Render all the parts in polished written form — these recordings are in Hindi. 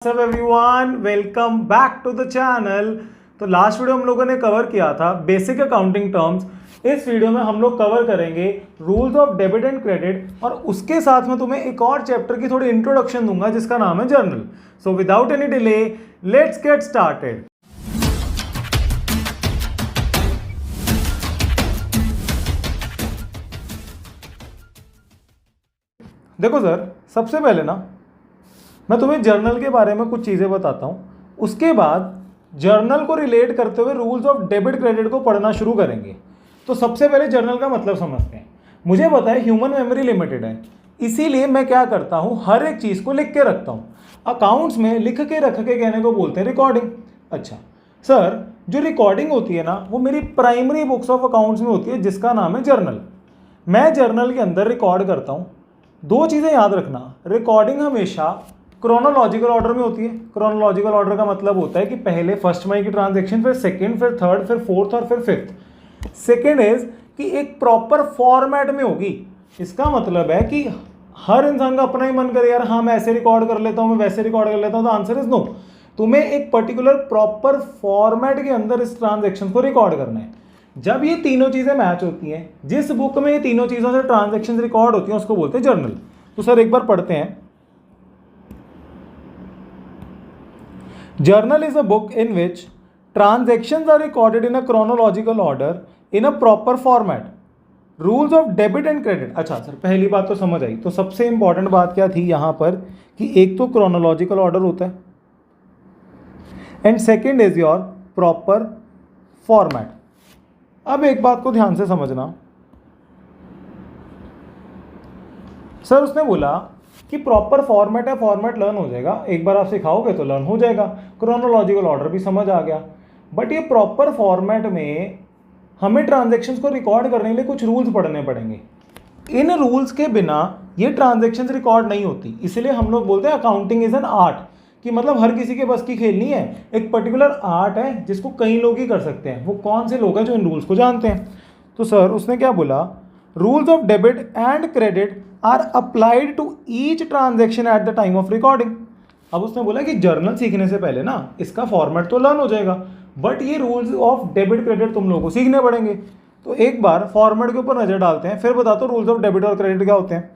सब everyone, welcome back to the channel. तो लास्ट वीडियो हम लोगों ने कवर किया था बेसिक अकाउंटिंग टर्म्स। इस वीडियो में हम लोग कवर करेंगे rules of debit and credit, और उसके साथ में तुम्हें एक और चैप्टर की थोड़ी इंट्रोडक्शन दूंगा जिसका नाम है journal. So without any delay let's get started. देखो सर, सबसे पहले ना मैं तुम्हें जर्नल के बारे में कुछ चीज़ें बताता हूँ, उसके बाद जर्नल को रिलेट करते हुए रूल्स ऑफ डेबिट क्रेडिट को पढ़ना शुरू करेंगे। तो सबसे पहले जर्नल का मतलब समझते हैं। मुझे पता है ह्यूमन मेमोरी लिमिटेड है, इसीलिए मैं क्या करता हूँ, हर एक चीज़ को लिख के रखता हूँ। अकाउंट्स में लिख के रख के कहने को बोलते हैं रिकॉर्डिंग। अच्छा सर, जो रिकॉर्डिंग होती है ना, वो मेरी प्राइमरी बुक्स ऑफ अकाउंट्स में होती है जिसका नाम है जर्नल। मैं जर्नल के अंदर रिकॉर्ड करता हूँ। दो चीज़ें याद रखना, रिकॉर्डिंग हमेशा क्रोनोलॉजिकल ऑर्डर में होती है। क्रोनोलॉजिकल ऑर्डर का मतलब होता है कि पहले फर्स्ट मई की ट्रांजैक्शन, फिर सेकंड, फिर थर्ड, फिर फोर्थ और फिर फिफ्थ। सेकंड इज कि एक प्रॉपर फॉर्मेट में होगी। इसका मतलब है कि हर इंसान का अपना ही मन करे, यार हाँ मैं ऐसे रिकॉर्ड कर लेता हूँ, मैं वैसे रिकॉर्ड कर लेता हूँ। तो आंसर इज नो। तुम्हें एक पर्टिकुलर प्रॉपर फॉर्मेट के अंदर इस ट्रांजेक्शन को रिकॉर्ड करना है। जब ये तीनों चीज़ें मैच होती हैं, जिस बुक में ये तीनों चीज़ों से ट्रांजेक्शन रिकॉर्ड होती हैं, उसको बोलते हैं जर्नल। तो सर एक बार पढ़ते हैं। Journal is a book in which transactions are recorded in a chronological order in a proper format. Rules of debit and credit. अच्छा सर, पहली बात तो समझ आई। तो सबसे इंपॉर्टेंट बात क्या थी यहाँ पर कि एक तो क्रोनोलॉजिकल ऑर्डर होता है and second is your proper format. अब एक बात को ध्यान से समझना। सर उसने बोला कि प्रॉपर फॉर्मेट है, फॉर्मेट लर्न हो जाएगा, एक बार आप सिखाओगे तो लर्न हो जाएगा। क्रोनोलॉजिकल ऑर्डर भी समझ आ गया, बट ये प्रॉपर फॉर्मेट में हमें ट्रांजैक्शंस को रिकॉर्ड करने के लिए कुछ रूल्स पढ़ने पड़ेंगे। इन रूल्स के बिना ये ट्रांजैक्शंस रिकॉर्ड नहीं होती। इसलिए हम लोग बोलते हैं अकाउंटिंग इज एन आर्ट, कि मतलब हर किसी के बस की खेल नहीं है। एक पर्टिकुलर आर्ट है जिसको कई लोग ही कर सकते हैं। वो कौन से लोग हैं जो इन रूल्स को जानते हैं? तो सर उसने क्या बोला, rules of debit and credit are applied to each transaction at the time of recording. अब उसने बोला कि जर्नल सीखने से पहले ना इसका फॉर्मेट तो लर्न हो जाएगा, बट ये रूल्स ऑफ डेबिट क्रेडिट तुम लोगों को सीखने पड़ेंगे। तो एक बार फॉर्मेट के ऊपर नजर डालते हैं, फिर बताता हूँ रूल्स ऑफ डेबिट और क्रेडिट क्या होते हैं।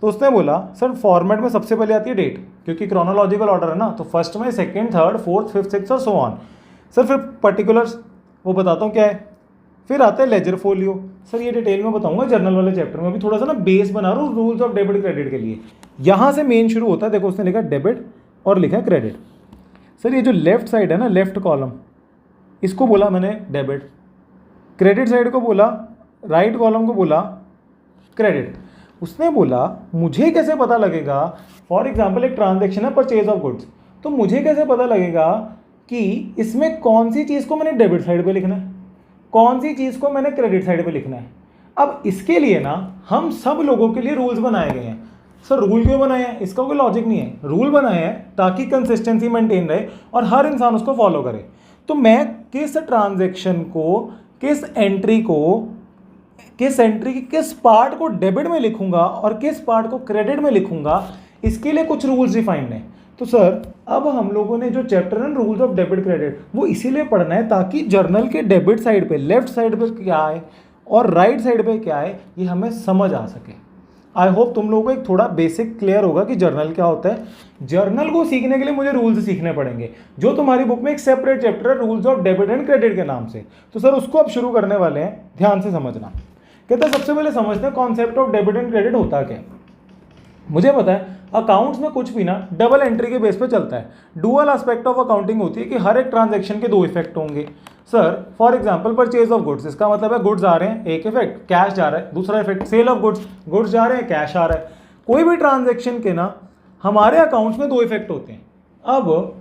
तो उसने बोला सर फॉर्मेट में सबसे पहले आती है डेट, क्योंकि क्रोनोलॉजिकल ऑर्डर है ना, तो फर्स्ट में second, third, fourth, fifth, six और सो ऑन। सर फिर पर्टिकुलर्स वो बताता हूँ क्या है। फिर आता है लेजर फोलियो। सर ये डिटेल में बताऊंगा जर्नल वाले चैप्टर में। अभी थोड़ा सा ना बेस बना रहा हूँ रूल्स ऑफ डेबिट क्रेडिट के लिए। यहाँ से मेन शुरू होता है। देखो उसने लिखा डेबिट और लिखा है क्रेडिट। सर ये जो लेफ्ट साइड है ना, लेफ्ट कॉलम, इसको बोला मैंने डेबिट, क्रेडिट साइड को बोला, राइट कॉलम को बोला क्रेडिट। उसने बोला मुझे कैसे पता लगेगा, फॉर एग्जाम्पल एक ट्रांजेक्शन है परचेज ऑफ गुड्स, तो मुझे कैसे पता लगेगा कि इसमें कौन सी चीज़ को मैंने डेबिट साइड पर लिखना है, कौन सी चीज़ को मैंने क्रेडिट साइड पे लिखना है। अब इसके लिए ना हम सब लोगों के लिए रूल्स बनाए गए हैं। सर रूल क्यों बनाए हैं? इसका कोई लॉजिक नहीं है। रूल बनाए हैं ताकि कंसिस्टेंसी मेंटेन रहे और हर इंसान उसको फॉलो करे। तो मैं किस ट्रांजैक्शन को, किस एंट्री की किस पार्ट को डेबिट में लिखूंगा और किस पार्ट को क्रेडिट में लिखूंगा, इसके लिए कुछ रूल्स डिफाइंड हैं। तो सर अब हम लोगों ने जो चैप्टर है रूल्स ऑफ डेबिट क्रेडिट, वो इसीलिए पढ़ना है ताकि जर्नल के डेबिट साइड पे, लेफ्ट साइड पे क्या है और राइट साइड पे क्या है, ये हमें समझ आ सके। आई होप तुम लोगों को एक थोड़ा बेसिक क्लियर होगा कि जर्नल क्या होता है। जर्नल को सीखने के लिए मुझे रूल्स सीखने पड़ेंगे, जो तुम्हारी बुक में एक सेपरेट चैप्टर है rules of debit and credit के नाम से। तो सर उसको अब शुरू करने वाले हैं, ध्यान से समझना। कहते हैं सबसे पहले समझते हैं concept of debit and credit होता क्या। मुझे पता है अकाउंट्स में कुछ भी ना डबल एंट्री के बेस पे चलता है। डुअल एस्पेक्ट ऑफ अकाउंटिंग होती है कि हर एक ट्रांजैक्शन के दो इफेक्ट होंगे। Sir for example purchase of goods, इसका मतलब है गुड्स आ रहे हैं, एक इफेक्ट, कैश जा रहा है, दूसरा effect sale of goods, goods जा रहे हैं, कैश आ रहा है। कोई भी ट्रांजैक्शन के ना हमारे अकाउंट्स में दो इफेक्ट होते हैं। अब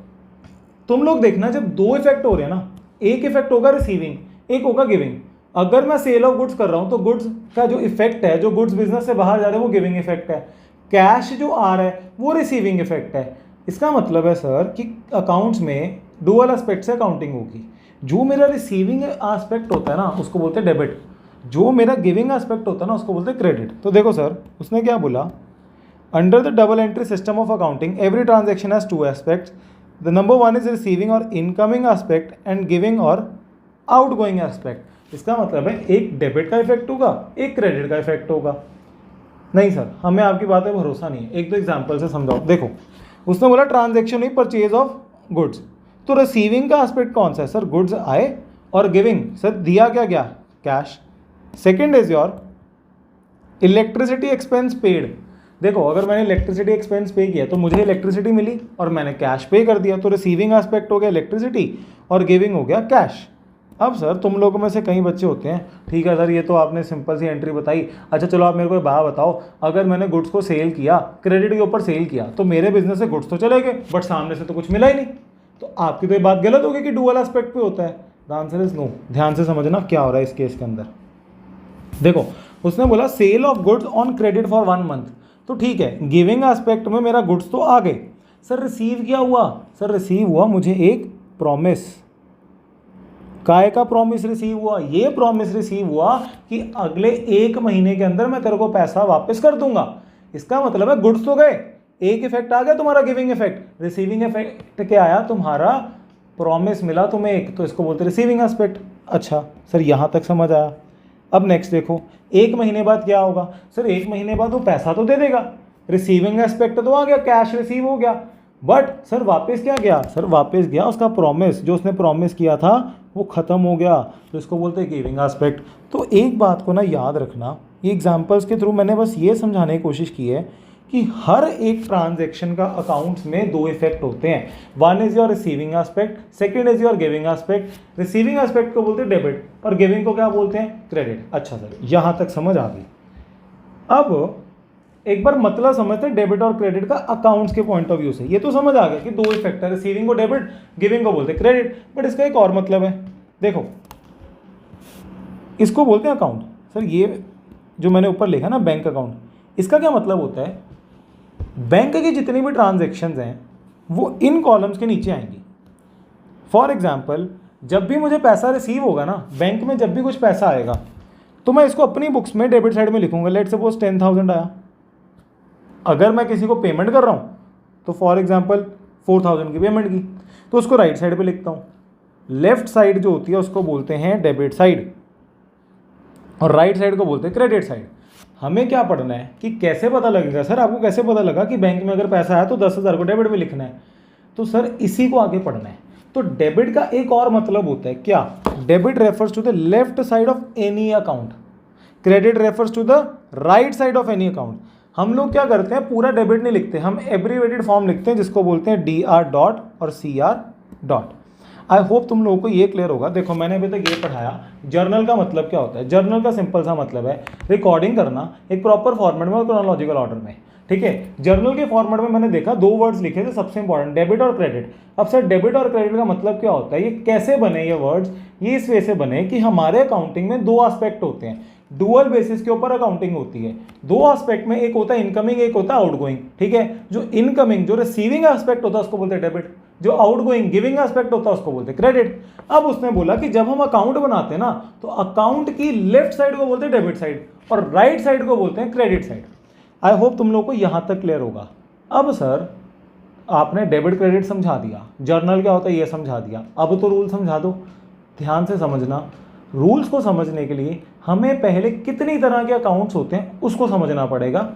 तुम लोग देखना, जब दो इफेक्ट हो रहे हैं ना, एक इफेक्ट होगा रिसीविंग, एक होगा गिविंग। अगर मैं सेल ऑफ गुड्स कर रहा हूं तो गुड्स का जो इफेक्ट है, जो गुड्स बिजनेस से बाहर जा रहे हैं, वो गिविंग इफेक्ट है। कैश जो आ रहा है वो रिसीविंग इफेक्ट है। इसका मतलब है सर कि अकाउंट्स में डुअल एस्पेक्ट से अकाउंटिंग होगी। जो मेरा रिसीविंग एस्पेक्ट होता है ना उसको बोलते हैं डेबिट, जो मेरा गिविंग एस्पेक्ट होता है ना उसको बोलते हैं क्रेडिट। तो देखो सर उसने क्या बोला, Under the double entry system of accounting, every transaction has two aspects. The number one is receiving or incoming aspect and giving or outgoing aspect. इसका मतलब है एक डेबिट का इफेक्ट होगा, एक क्रेडिट का इफेक्ट होगा। नहीं सर, हमें आपकी बात पे भरोसा नहीं है, एक दो एग्जांपल से समझाओ। देखो, उसने बोला ट्रांजैक्शन हुई परचेज ऑफ गुड्स, तो रिसीविंग का एस्पेक्ट कौन सा है सर? गुड्स आए, और गिविंग सर दिया क्या गया? Cash. Second is your electricity expense paid. देखो, अगर मैंने इलेक्ट्रिसिटी एक्सपेंस पे किया तो मुझे इलेक्ट्रिसिटी मिली और मैंने कैश पे कर दिया, तो रिसीविंग एस्पेक्ट हो गया इलेक्ट्रिसिटी और गिविंग हो गया कैश। अब सर तुम लोगों में से कई बच्चे होते हैं, ठीक है सर ये तो आपने सिंपल सी एंट्री बताई, अच्छा चलो आप मेरे को एक बात बताओ, अगर मैंने गुड्स को सेल किया, क्रेडिट के ऊपर सेल किया, तो मेरे बिजनेस से गुड्स तो चले गए बट सामने से तो कुछ मिला ही नहीं, तो आपकी तो ये बात गलत होगी कि डुअल एस्पेक्ट पे होता है। The answer is no. ध्यान से समझना क्या हो रहा है इस केस के अंदर। देखो, उसने बोला sale of goods on credit for 1 month, तो ठीक है, गिविंग एस्पेक्ट में मेरा गुड्स तो आ गए। सर रिसीव क्या हुआ? सर रिसीव हुआ मुझे एक प्रॉमिस। काय का प्रॉमिस रिसीव हुआ? ये प्रॉमिस रिसीव हुआ कि अगले 1 महीने के अंदर मैं तेरे को पैसा वापस कर दूंगा। इसका मतलब है गुड्स तो गए, एक इफेक्ट आ गया तुम्हारा गिविंग इफेक्ट। रिसीविंग इफेक्ट क्या आया? तुम्हारा प्रॉमिस मिला तुम्हें एक, तो इसको बोलते रिसीविंग एस्पेक्ट। अच्छा सर यहाँ तक समझ आया। अब नेक्स्ट देखो, 1 महीने बाद क्या होगा? सर 1 महीने बाद वो पैसा तो दे देगा, रिसीविंग एस्पेक्ट तो आ गया, कैश रिसीव हो गया, बट सर वापस क्या गया? सर वापस गया उसका प्रॉमिस, जो उसने प्रॉमिस किया था वो ख़त्म हो गया, तो इसको बोलते हैं गिविंग एस्पेक्ट। तो एक बात को ना याद रखना, ये एग्जांपल्स के थ्रू मैंने बस ये समझाने की कोशिश की है कि हर एक ट्रांजैक्शन का अकाउंट्स में 2 इफेक्ट होते हैं। One is your receiving aspect, second is your giving aspect. Receiving aspect को बोलते हैं डेबिट और गिविंग को क्या बोलते हैं? क्रेडिट। अच्छा सर यहाँ तक समझ आ गई। अब एक बार मतलब समझते हैं डेबिट और क्रेडिट का अकाउंट्स के पॉइंट ऑफ व्यू से। ये तो समझ आ गया कि 2 इफेक्ट है, रिसीविंग को डेबिट, गिविंग को बोलते हैं क्रेडिट, बट इसका एक और मतलब है। देखो, इसको बोलते हैं अकाउंट। सर ये जो मैंने ऊपर लिखा ना बैंक अकाउंट, इसका क्या मतलब होता है? बैंक की जितनी भी ट्रांजैक्शंस हैं वो इन कॉलम्स के नीचे आएंगी। फॉर एग्जांपल, जब भी मुझे पैसा रिसीव होगा ना बैंक में, जब भी कुछ पैसा आएगा तो मैं इसको अपनी बुक्स में डेबिट साइड में लिखूंगा। लेट सपोज 10,000 आया, अगर मैं किसी को पेमेंट कर रहा हूँ तो फॉर एग्जांपल 4,000 की पेमेंट की, तो उसको राइट साइड पे लिखता हूँ। लेफ्ट साइड जो होती है उसको बोलते हैं डेबिट साइड और राइट साइड को बोलते हैं क्रेडिट साइड। हमें क्या पढ़ना है कि कैसे पता लगेगा? सर आपको कैसे पता लगा कि बैंक में अगर पैसा आया तो 10,000 को डेबिट में लिखना है? तो सर इसी को आगे पढ़ना है। तो डेबिट का एक और मतलब होता है क्या? Debit refers to the left side of any account, credit refers to the right side of any account. हम लोग क्या करते हैं, पूरा डेबिट नहीं लिखते, हम एब्रीवेटेड फॉर्म लिखते हैं जिसको बोलते हैं DR डॉट और CR डॉट। आई होप तुम लोगों को ये क्लियर होगा। देखो मैंने अभी तक ये पढ़ाया, जर्नल का मतलब क्या होता है। जर्नल का सिंपल सा मतलब है रिकॉर्डिंग करना एक प्रॉपर फॉर्मेट में और क्रोनोलॉजिकल ऑर्डर में, ठीक है। जर्नल के फॉर्मेट में मैंने देखा 2 वर्ड्स लिखे थे सबसे इंपॉर्टेंट, डेबिट और क्रेडिट। अब सर डेबिट और क्रेडिट का मतलब क्या होता है, ये कैसे बने ये वर्ड्स? ये इस वे से बने कि हमारे अकाउंटिंग में 2 एस्पेक्ट होते हैं, डुअल बेसिस के ऊपर अकाउंटिंग होती है। 2 एस्पेक्ट में, एक होता है इनकमिंग, एक होता है आउटगोइंग, ठीक है। जो इनकमिंग जो रिसीविंग एस्पेक्ट होता है उसको बोलते हैं डेबिट, जो आउटगोइंग गिविंग एस्पेक्ट होता है उसको बोलते हैं क्रेडिट। अब उसने बोला कि जब हम अकाउंट बनाते हैं ना तो अकाउंट की लेफ्ट साइड को बोलते हैं डेबिट साइड और राइट साइड को बोलते हैं क्रेडिट साइड। आई होप तुम लोग को यहां तक क्लियर होगा। अब सर आपने डेबिट क्रेडिट समझा दिया, जर्नल क्या होता है ये समझा दिया, अब तो रूल समझा दो। ध्यान से समझना, रूल्स को समझने के लिए हमें पहले कितनी तरह के अकाउंट्स होते हैं उसको समझना पड़ेगा,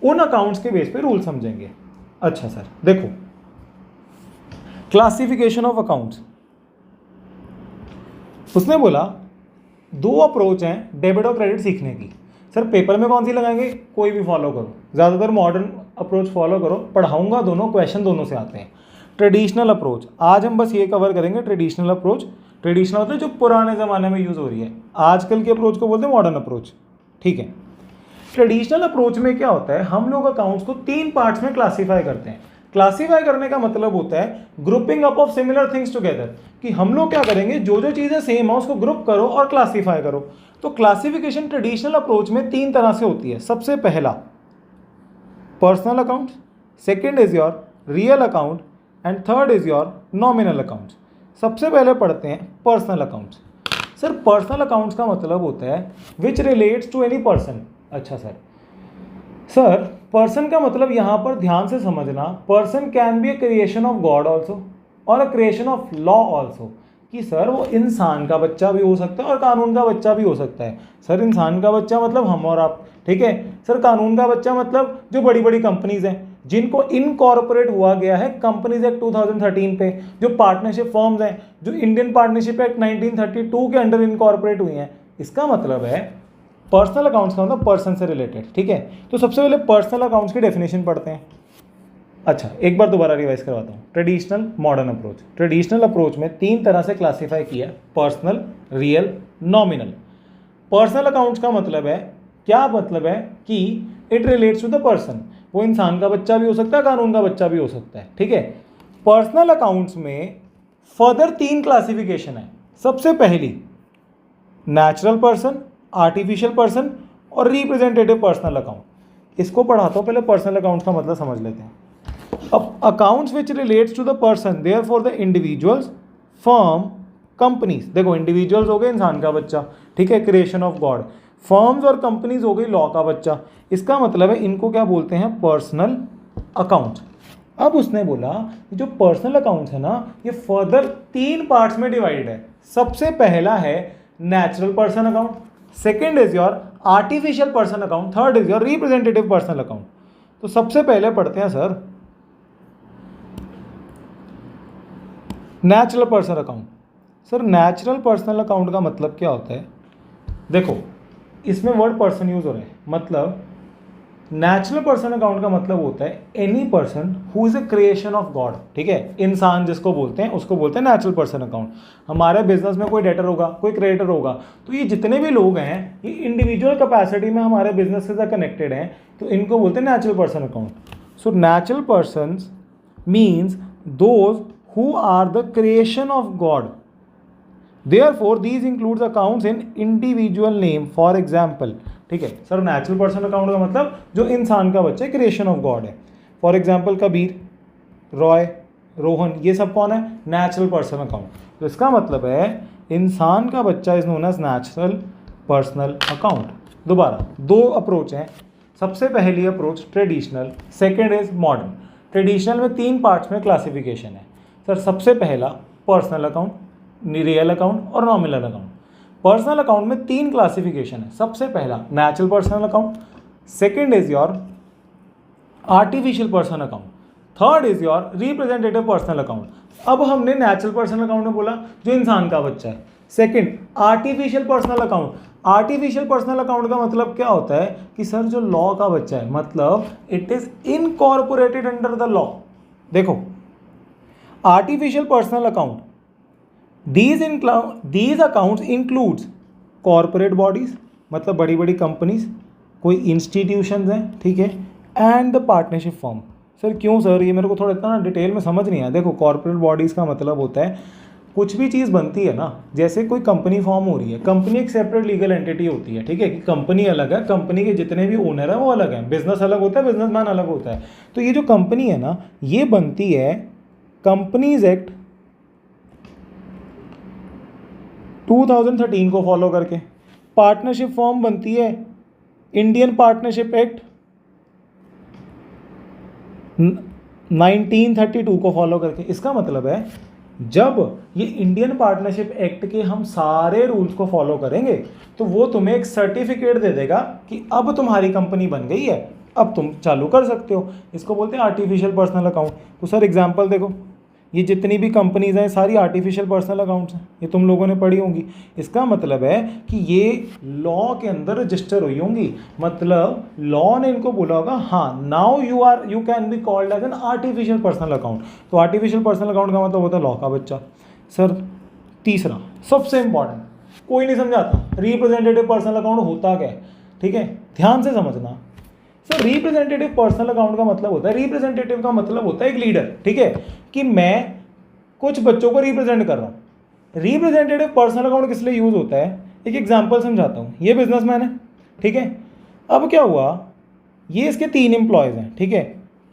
उन अकाउंट्स के बेस पे रूल समझेंगे। अच्छा सर देखो, क्लासिफिकेशन ऑफ अकाउंट्स। उसने बोला 2 अप्रोच हैं डेबिट और क्रेडिट सीखने की। सर पेपर में कौन सी लगाएंगे? कोई भी फॉलो करो, ज़्यादातर मॉडर्न अप्रोच फॉलो करो, पढ़ाऊंगा दोनों, क्वेश्चन दोनों से आते हैं। ट्रेडिशनल अप्रोच, आज हम बस ये कवर करेंगे ट्रेडिशनल अप्रोच। ट्रेडिशनल मतलब जो पुराने ज़माने में यूज़ हो रही है, आजकल के अप्रोच को बोलते हैं मॉडर्न अप्रोच, ठीक है। ट्रेडिशनल अप्रोच में क्या होता है, हम लोग अकाउंट्स को 3 पार्ट्स में क्लासीफाई करते हैं। क्लासीफाई करने का मतलब होता है grouping up of similar things together, कि हम लोग क्या करेंगे, जो जो चीज़ें सेम है उसको ग्रुप करो और क्लासीफाई करो। तो क्लासिफिकेशन ट्रेडिशनल अप्रोच में 3 तरह से होती है। सबसे पहला personal account, second is your real account and third is your nominal account. सबसे पहले पढ़ते हैं personal accounts. Sir personal accounts का मतलब होता है which relates to any person. अच्छा सर, सर पर्सन का मतलब यहाँ पर ध्यान से समझना, person can be a creation of God also और a creation of law also, कि सर वो इंसान का बच्चा भी हो सकता है और कानून का बच्चा भी हो सकता है। सर इंसान का बच्चा मतलब हम और आप, ठीक है। सर कानून का बच्चा मतलब जो बड़ी बड़ी कंपनीज हैं जिनको इनकॉर्पोरेट हुआ गया है कंपनीज एक्ट 2013 पे, जो पार्टनरशिप फर्म्स हैं जो इंडियन पार्टनरशिप एक्ट 1932 के अंडर इनकॉर्पोरेट हुई हैं। इसका मतलब है पर्सनल अकाउंट्स का मतलब पर्सन से रिलेटेड, ठीक है। तो सबसे पहले पर्सनल अकाउंट्स की डेफिनेशन पढ़ते हैं। अच्छा एक बार दोबारा रिवाइज करवाता हूँ। Traditional, modern approach. Traditional approach में 3 तरह से क्लासीफाई किया, personal, real, nominal. Personal accounts का मतलब है, क्या मतलब है कि it relates to the person, वो इंसान का बच्चा भी हो सकता है, कानून का बच्चा भी हो सकता है, ठीक है। पर्सनल अकाउंट्स में फर्दर 3 क्लासिफिकेशन है। सबसे पहली नेचुरल पर्सन, आर्टिफिशियल पर्सन और रिप्रेजेंटेटिव पर्सनल अकाउंट। इसको पढ़ाता हूँ, पहले पर्सनल अकाउंट का मतलब समझ लेते हैं। अब accounts which relates to the person, therefore the individuals, firm, companies. देखो इंडिविजुअल्स हो गए इंसान का बच्चा, ठीक है, क्रिएशन ऑफ गॉड। फर्म्स और कंपनीज हो गई लॉ का बच्चा। इसका मतलब है इनको क्या बोलते हैं, पर्सनल अकाउंट। अब उसने बोला जो पर्सनल अकाउंट्स है ना ये फर्दर 3 पार्ट्स में डिवाइडेड है। सबसे पहला है natural person account, second is your artificial person account, third is your representative personal account. तो सबसे पहले पढ़ते हैं sir natural person account. Sir natural personal account का मतलब क्या होता है, देखो इसमें वर्ड पर्सन यूज हो रहे हैं। मतलब नेचुरल पर्सन अकाउंट का मतलब होता है any person who is a creation of God, ठीक है। इंसान जिसको बोलते हैं उसको बोलते हैं नेचुरल पर्सन अकाउंट। हमारे बिजनेस में कोई डेटर होगा, कोई क्रेडिटर होगा, तो ये जितने भी लोग हैं ये इंडिविजुअल कैपेसिटी में हमारे बिजनेस से कनेक्टेड हैं, तो इनको बोलते हैं natural person account. So natural person means those who are the creation of God. Therefore, these includes accounts in individual name. For example, ठीक है सर नेचुरल पर्सन अकाउंट का मतलब जो इंसान का बच्चा क्रिएशन ऑफ गॉड है। फॉर एग्जाम्पल कबीर, रॉय, रोहन, ये सब कौन है, नेचुरल पर्सन अकाउंट। तो इसका मतलब है इंसान का बच्चा is known as natural personal account. दोबारा 2 अप्रोच हैं। सबसे पहली approach traditional, second is modern. Traditional में 3 पार्ट्स में क्लासिफिकेशन है। सर सबसे पहला पर्सनल अकाउंट, रियल अकाउंट और नॉमिनल अकाउंट। पर्सनल अकाउंट में 3 क्लासिफिकेशन है। सबसे पहला natural personal account, second is your artificial personal account, third is your representative personal account. अब हमने नेचुरल पर्सनल अकाउंट में बोला जो इंसान का बच्चा है। Second artificial personal account. Artificial personal account का मतलब क्या होता है कि सर जो लॉ का बच्चा है, मतलब it is incorporated under the law. देखो artificial personal account, these accounts includes corporate bodies, मतलब बड़ी बड़ी कंपनीज, कोई इंस्टीट्यूशंस हैं, ठीक है, and the partnership firm. Sir क्यों सर, ये मेरे को थोड़ा इतना डिटेल में समझ नहीं आया। देखो कॉर्पोरेट बॉडीज़ का मतलब होता है कुछ भी चीज़ बनती है ना, जैसे कोई कंपनी फॉर्म हो रही है, कंपनी एक सेपरेट लीगल एंटिटी होती है, ठीक है, कि कंपनी अलग है, कंपनी के जितने भी ओनर हैं वो अलग हैं, बिजनेस अलग होता है, बिजनेसमैन अलग होता है। तो ये जो कंपनी है ना ये बनती है कंपनीज एक्ट 2013 को फॉलो करके। पार्टनरशिप फॉर्म बनती है इंडियन पार्टनरशिप एक्ट 1932 को फॉलो करके। इसका मतलब है जब ये इंडियन पार्टनरशिप एक्ट के हम सारे रूल्स को फॉलो करेंगे तो वो तुम्हें एक सर्टिफिकेट दे देगा कि अब तुम्हारी कंपनी बन गई है, अब तुम चालू कर सकते हो। इसको बोलते हैं आर्टिफिशियल पर्सनल अकाउंट। तो सर एग्जांपल देखो, ये जितनी भी कंपनीज हैं सारी आर्टिफिशियल पर्सनल अकाउंट्स हैं, ये तुम लोगों ने पढ़ी होंगी। इसका मतलब है कि ये लॉ के अंदर रजिस्टर हुई होंगी, मतलब लॉ ने इनको बोला होगा हाँ now you can be called as an artificial personal account. तो आर्टिफिशियल पर्सनल अकाउंट का मतलब होता है लॉ का बच्चा। सर तीसरा सबसे इंपॉर्टेंट, कोई नहीं समझाता, रिप्रेजेंटेटिव पर्सनल अकाउंट होता क्या है, ठीक है, ध्यान से समझना। सर रिप्रेजेंटेटिव पर्सनल अकाउंट का मतलब होता है, रिप्रेजेंटेटिव का मतलब होता है एक लीडर, ठीक है, कि मैं कुछ बच्चों को रिप्रेजेंट कर रहा हूँ। रिप्रेजेंटेटिव पर्सनल अकाउंट किस लिए यूज होता है, एक एग्जांपल समझाता हूँ। ये बिजनेसमैन है, ठीक है, अब क्या हुआ, ये इसके 3 एम्प्लॉयज हैं, ठीक है,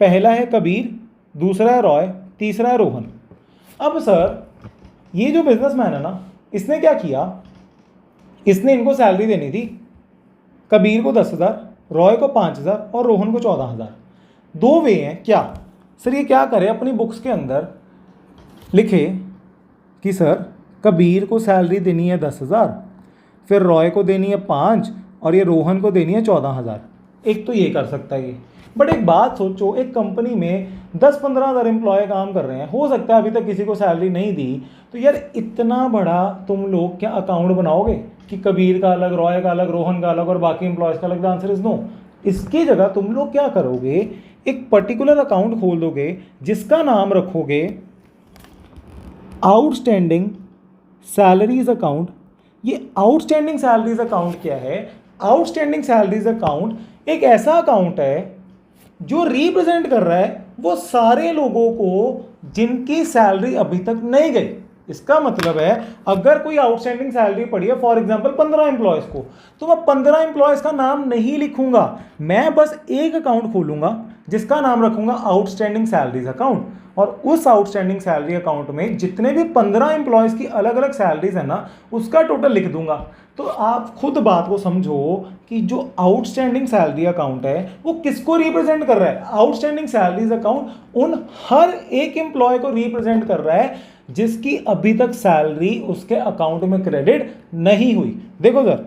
पहला है कबीर, दूसरा है रॉय, तीसरा है रोहन। अब सर ये जो बिजनेसमैन है ना इसने क्या किया, इसने इनको सैलरी देनी थी, कबीर को 10,000, रॉय को 5,000 और रोहन को 14,000। दो वे हैं क्या सर, ये क्या करे, अपनी बुक्स के अंदर लिखे कि सर कबीर को सैलरी देनी है 10,000, फिर रॉय को देनी है 5 और ये रोहन को देनी है 14,000। एक तो ये कर सकता है ये, बट एक बात सोचो, एक कंपनी में 10-15 हज़ार एम्प्लॉय काम कर रहे हैं, हो सकता है अभी तक किसी को सैलरी नहीं दी, तो यार इतना बड़ा तुम लोग क्या अकाउंट बनाओगे कि कबीर का अलग, रॉय का अलग, रोहन का अलग और बाकी एम्प्लॉयज़ का अलग? The answer is no. इसकी जगह तुम लोग क्या करोगे, एक पर्टिकुलर अकाउंट खोल दोगे जिसका नाम रखोगे आउटस्टैंडिंग सैलरीज अकाउंट। ये आउटस्टैंडिंग सैलरीज अकाउंट क्या है? आउटस्टैंडिंग सैलरीज अकाउंट एक ऐसा अकाउंट है जो रिप्रेजेंट कर रहा है वो सारे लोगों को जिनकी सैलरी अभी तक नहीं गई। इसका मतलब है अगर कोई आउटस्टैंडिंग सैलरी पड़ी है फॉर एग्जांपल 15 एम्प्लॉयज़ को, तो मैं 15 एम्प्लॉयज़ का नाम नहीं लिखूंगा, मैं बस एक अकाउंट खोलूंगा जिसका नाम रखूंगा आउटस्टैंडिंग सैलरीज अकाउंट, और उस आउटस्टैंडिंग सैलरी अकाउंट में जितने भी 15 एम्प्लॉयज़ की अलग अलग सैलरीज है ना, उसका टोटल लिख दूंगा। तो आप खुद बात को समझो कि जो आउटस्टैंडिंग सैलरी अकाउंट है वो किसको रिप्रेजेंट कर रहा है? आउटस्टैंडिंग सैलरीज अकाउंट उन हर एक एम्प्लॉय को रिप्रेजेंट कर रहा है जिसकी अभी तक सैलरी उसके अकाउंट में क्रेडिट नहीं हुई। देखो सर,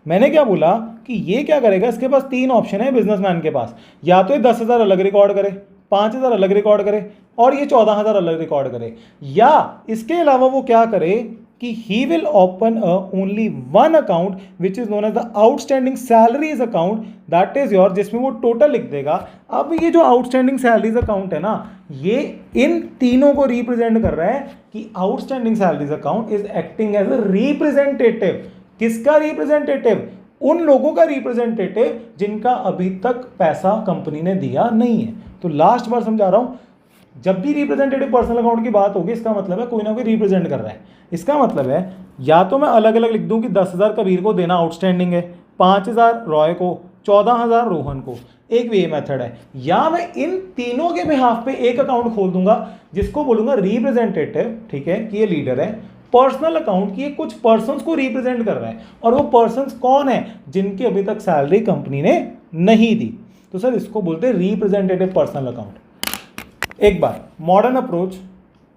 मैंने क्या बोला कि ये क्या करेगा, इसके पास 3 ऑप्शन है बिजनेसमैन के पास, या तो ये 10,000 अलग रिकॉर्ड करे, 5,000 अलग रिकॉर्ड करे और ये 14,000 अलग रिकॉर्ड करे, या इसके अलावा वो क्या करे कि he will open only one account which is known as the outstanding salaries account, that is your, जिसमें वो टोटल लिख देगा। अब ये जो आउटस्टैंडिंग सैलरीज अकाउंट है ना, ये इन तीनों को रिप्रेजेंट कर रहा है कि outstanding salaries account is acting as a representative. किसका रिप्रेजेंटेटिव? उन लोगों का रिप्रेजेंटेटिव जिनका अभी तक पैसा कंपनी ने दिया नहीं है। तो लास्ट बार समझा रहा हूं, जब भी रिप्रेजेंटेटिव पर्सनल अकाउंट की बात होगी इसका मतलब है कोई ना कोई रिप्रेजेंट कर रहा है। इसका मतलब है या तो मैं अलग अलग लिख दूं कि 10,000 कबीर को देना आउटस्टैंडिंग है, 5,000 रॉय को, 14,000 रोहन को, एक ये मेथड है, या मैं इन तीनों के बिहाफ पे एक अकाउंट खोल दूंगा जिसको बोलूंगा रिप्रेजेंटेटिव, ठीक है, कि ये लीडर है। पर्सनल अकाउंट की कुछ पर्सन्स को रिप्रेजेंट कर रहा है और वो पर्सन्स कौन है? जिनकी अभी तक सैलरी कंपनी ने नहीं दी। तो सर इसको बोलते हैं रिप्रेजेंटेटिव पर्सनल अकाउंट। एक बार modern approach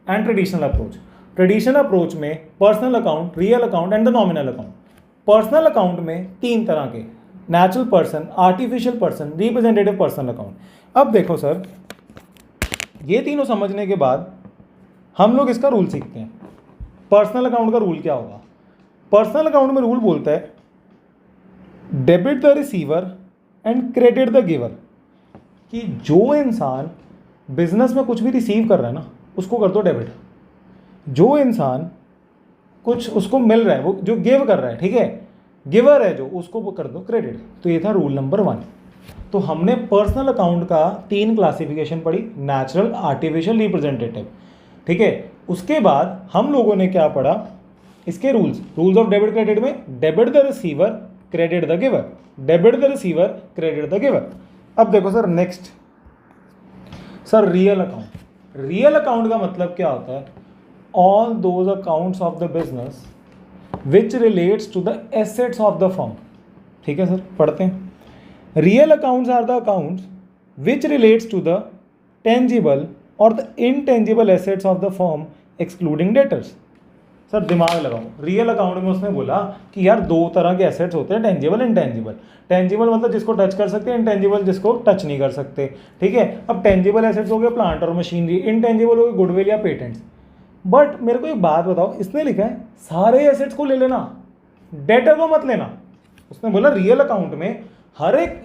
and traditional approach. Traditional approach में personal account, real account and the nominal account. Personal account में 3 तरह के, natural person, artificial person, representative personal account. अब देखो सर, ये तीनों समझने के बाद हम लोग इसका रूल सीखते हैं। पर्सनल अकाउंट का रूल क्या होगा? पर्सनल अकाउंट में रूल बोलता है debit the receiver and credit the giver, कि जो इंसान बिजनेस में कुछ भी रिसीव कर रहा है ना उसको कर दो डेबिट, जो इंसान कुछ उसको मिल रहा है, वो जो गिव कर रहा है, ठीक है, गिवर है जो, उसको वो कर दो क्रेडिट। तो ये था रूल नंबर 1। तो हमने पर्सनल अकाउंट का 3 क्लासिफिकेशन पढ़ी, नेचुरल, आर्टिफिशियल, रिप्रेजेंटेटिव, ठीक है। उसके बाद हम लोगों ने क्या पढ़ा, इसके रूल्स ऑफ डेबिट क्रेडिट में debit the receiver, credit the giver, debit the receiver, credit the giver. अब देखो sir next, sir real account. Real account का मतलब क्या होता है? All those accounts of the business which relates to the assets of the firm. ठीक है सर, पढ़ते हैं। Real accounts are the accounts which relates to the tangible और the intangible assets of the firm excluding debtors. Sir दिमाग लगाओ, रियल अकाउंट में उसने बोला कि यार 2 तरह के एसेट्स होते हैं, टेंजिबल, इनटेंजिबल। टेंजिबल मतलब जिसको टच कर सकते हैं, इनटेंजिबल जिसको टच नहीं कर सकते, ठीक है। अब टेंजिबल एसेट्स हो गए प्लांट और मशीनरी, इनटेंजिबल हो गए गुडविल या पेटेंट्स। बट मेरे को एक बात बताओ, इसने लिखा है सारे एसेट्स को ले लेना, डेटर को मत लेना। उसने बोला रियल अकाउंट में हर एक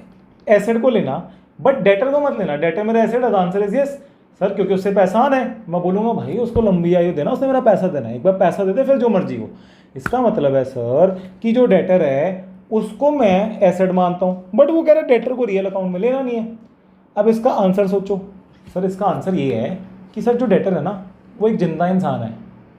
एसेट को लेना बट डेटर को मत लेना। डेटर मेरा एसेट है, आंसर इज यस सर, क्योंकि उससे पैसा आना है। मैं बोलूँगा भाई उसको लंबी आयु देना, उसने मेरा पैसा देना है, एक बार पैसा दे दे फिर जो मर्जी हो। इसका मतलब है सर कि जो डेटर है उसको मैं एसेट मानता हूँ, बट वो कह रहा है डेटर को रियल अकाउंट में लेना नहीं है। अब इसका आंसर सोचो सर, इसका आंसर ये है कि सर जो डेटर है ना वो एक जिंदा इंसान है,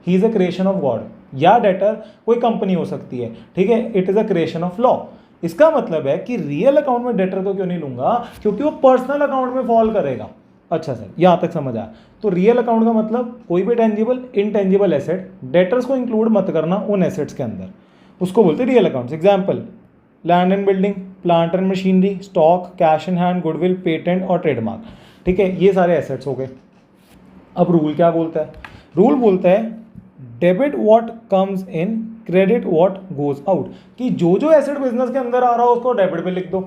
he is a creation of God, या डेटर कोई कंपनी हो सकती है, ठीक है, it is a creation of law. इसका मतलब है कि रियल अकाउंट में डेटर को क्यों नहीं लूंगा, क्योंकि वो पर्सनल अकाउंट में फॉल करेगा। अच्छा सर, यहाँ तक समझ आया। तो रियल अकाउंट का मतलब कोई भी टेंजिबल, इनटेंजिबल एसेट, डेटर्स को इंक्लूड मत करना उन एसेट्स के अंदर, उसको बोलते हैं real accounts. Example, land and building, plant and machinery, stock, cash in hand, goodwill, patent और ट्रेडमार्क। ठीक है, ये सारे एसेट्स हो गए। अब रूल क्या बोलता है? रूल बोलता है debit what comes in, credit what goes out, कि जो जो एसेट बिजनेस के अंदर आ रहा हो उसको डेबिट पे लिख दो,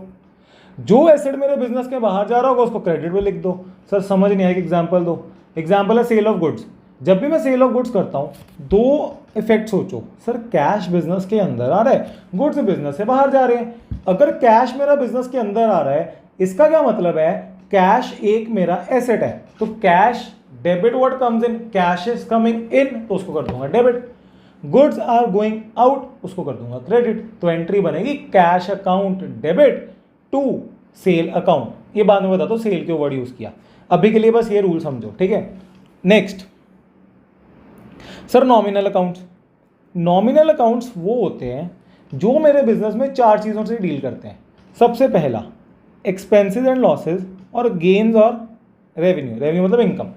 जो एसेट मेरे बिजनेस के बाहर जा रहा होगा उसको क्रेडिट पे लिख दो। सर समझ नहीं आएगा, एग्जांपल दो। एग्जांपल है सेल ऑफ गुड्स। जब भी मैं सेल ऑफ गुड्स करता हूँ, दो इफेक्ट सोचो। सर कैश बिजनेस के अंदर आ रहा है, गुड्स बिजनेस से बाहर जा रहे हैं। अगर कैश मेरा बिजनेस के अंदर आ रहा है, इसका क्या मतलब है? कैश एक मेरा एसेट है, तो cash debit what comes in, cash is coming in, तो उसको कर दूंगा debit. Goods are going out, उसको कर दूंगा क्रेडिट। तो एंट्री बनेगी cash account debit to sale account. ये बाद में बताता हूं सेल क्यों वर्ड यूज किया, अभी के लिए बस ये रूल समझो, ठीक है। Next sir nominal accounts. Nominal accounts वो होते हैं जो मेरे बिजनेस में चार चीज़ों से डील करते हैं। सबसे पहला एक्सपेंसेस एंड लॉसेस और गेन्स और रेवेन्यू। रेवेन्यू मतलब इनकम।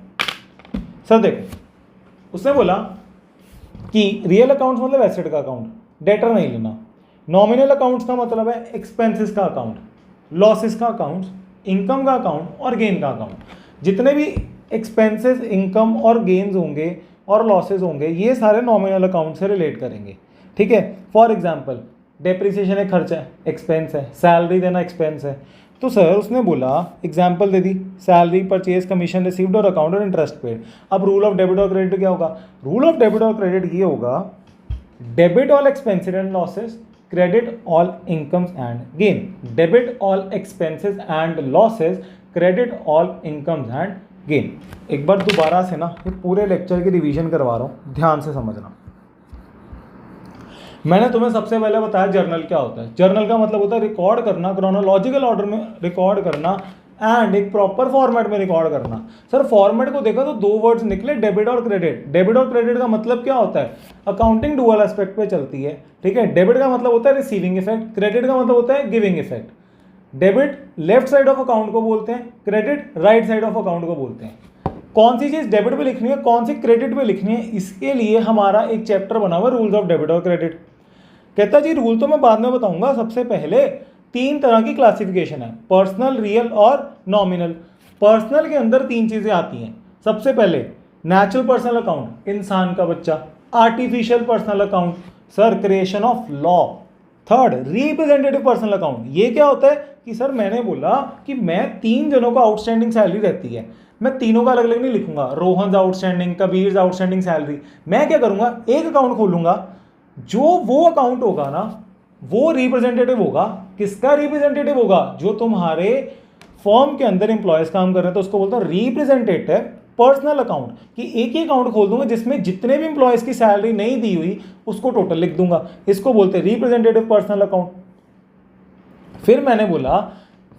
सर देखो, उसने बोला कि रियल अकाउंट्स मतलब एसेट का अकाउंट, डेटर नहीं लेना। नॉमिनल अकाउंट्स का मतलब है एक्सपेंसेस का अकाउंट, लॉसेस का अकाउंट, इनकम का अकाउंट और गेन का अकाउंट। जितने भी एक्सपेंसेस, इनकम और गेन्स होंगे और लॉसेस होंगे, ये सारे नॉमिनल अकाउंट से रिलेट करेंगे, ठीक है। फॉर एग्जांपल डेप्रिसिएशन एक खर्चा है, एक्सपेंस है, सैलरी देना एक्सपेंस है। तो सर उसने बोला, एग्जांपल दे दी, सैलरी, परचेज, कमीशन रिसीव्ड और अकाउंट और इंटरेस्ट पेड। अब रूल ऑफ डेबिट और क्रेडिट क्या होगा? रूल ऑफ डेबिट और क्रेडिट ये होगा, debit all expenses and losses, credit all incomes and gain. Debit all expenses and losses, credit all incomes and gain. एक बार दोबारा से ना ये पूरे लेक्चर की रिवीजन करवा रहा हूँ, ध्यान से समझना। मैंने तुम्हें सबसे पहले बताया जर्नल क्या होता है। जर्नल का मतलब होता है रिकॉर्ड करना, क्रोनोलॉजिकल ऑर्डर में रिकॉर्ड करना एंड एक प्रॉपर फॉर्मेट में रिकॉर्ड करना। सर फॉर्मेट को देखा तो दो वर्ड्स निकले, डेबिट और क्रेडिट। डेबिट और क्रेडिट का मतलब क्या होता है? अकाउंटिंग डुअल एस्पेक्ट पे चलती है, ठीक है। डेबिट का मतलब होता है रिसीविंग इफेक्ट, क्रेडिट का मतलब होता है giving effect. Debit left side of account को बोलते हैं, credit right side of account को बोलते हैं। कौन सी चीज डेबिट पे लिखनी है, कौन सी क्रेडिट पे लिखनी है, इसके लिए हमारा एक चैप्टर बना हुआ है रूल्स ऑफ डेबिट और क्रेडिट। कहता जी रूल तो मैं बाद में बताऊंगा, सबसे पहले तीन तरह की क्लासिफिकेशन है, पर्सनल, रियल और नॉमिनल। पर्सनल के अंदर तीन चीजें आती हैं। सबसे पहले नेचुरल पर्सनल अकाउंट, इंसान का बच्चा। Artificial personal account, sir creation of law. Third representative personal account. ये क्या होता है कि सर मैंने बोला कि मैं तीन जनों को आउटस्टैंडिंग सैलरी रहती है, मैं तीनों का अलग अलग नहीं लिखूंगा, Rohan outstanding, Kabir outstanding salary. मैं क्या करूंगा, एक अकाउंट खोलूंगा, जो वो अकाउंट होगा ना वो रिप्रेजेंटेटिव होगा। किसका रिप्रेजेंटेटिव होगा? जो तुम्हारे फर्म के अंदर एम्प्लॉयज काम कर रहे हैं, तो उसको बोलते हैं रिप्रेजेंटेटिव पर्सनल अकाउंट। कि एक ही अकाउंट खोल दूंगा जिसमें जितने भी एम्प्लॉयज की सैलरी नहीं दी हुई उसको टोटल लिख दूंगा, इसको बोलते हैं रिप्रेजेंटेटिव पर्सनल अकाउंट। फिर मैंने बोला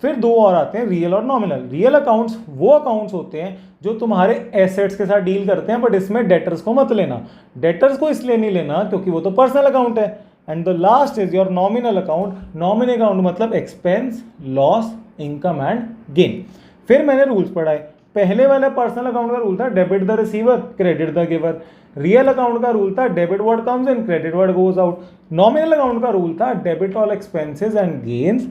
फिर दो और आते हैं, रियल और नॉमिनल। रियल अकाउंट्स वो अकाउंट्स होते हैं जो तुम्हारे एसेट्स के साथ डील करते हैं, बट इसमें डेटर्स को मत लेना। डेटर्स को इसलिए नहीं लेना क्योंकि वो तो पर्सनल अकाउंट है। And the last is your nominal account. Nominal account मतलब expense, loss, income and gain. फिर मैंने रूल्स पढ़ाए। पहले वाला पर्सनल अकाउंट का रूल था debit the receiver, credit the giver. Real account का रूल था debit what comes in, credit what goes out. Nominal account का रूल था debit all expenses and gains,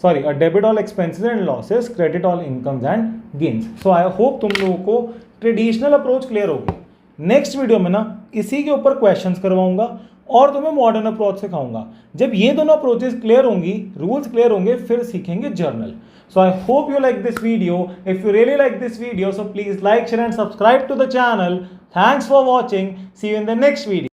debit all expenses and losses, credit all incomes and gains. So I hope तुम लोगों को ट्रेडिशनल अप्रोच क्लियर होगी। नेक्स्ट वीडियो में ना इसी के ऊपर क्वेश्चंस करवाऊंगा और तुम्हें मॉडर्न अप्रोच सिखाऊंगा। जब ये दोनों अप्रोचेस क्लियर होंगी, रूल्स क्लियर होंगे, फिर सीखेंगे journal. So I hope you like this video. If you really like this video, so please like, share and subscribe to the channel. Thanks for watching. See you in the next video.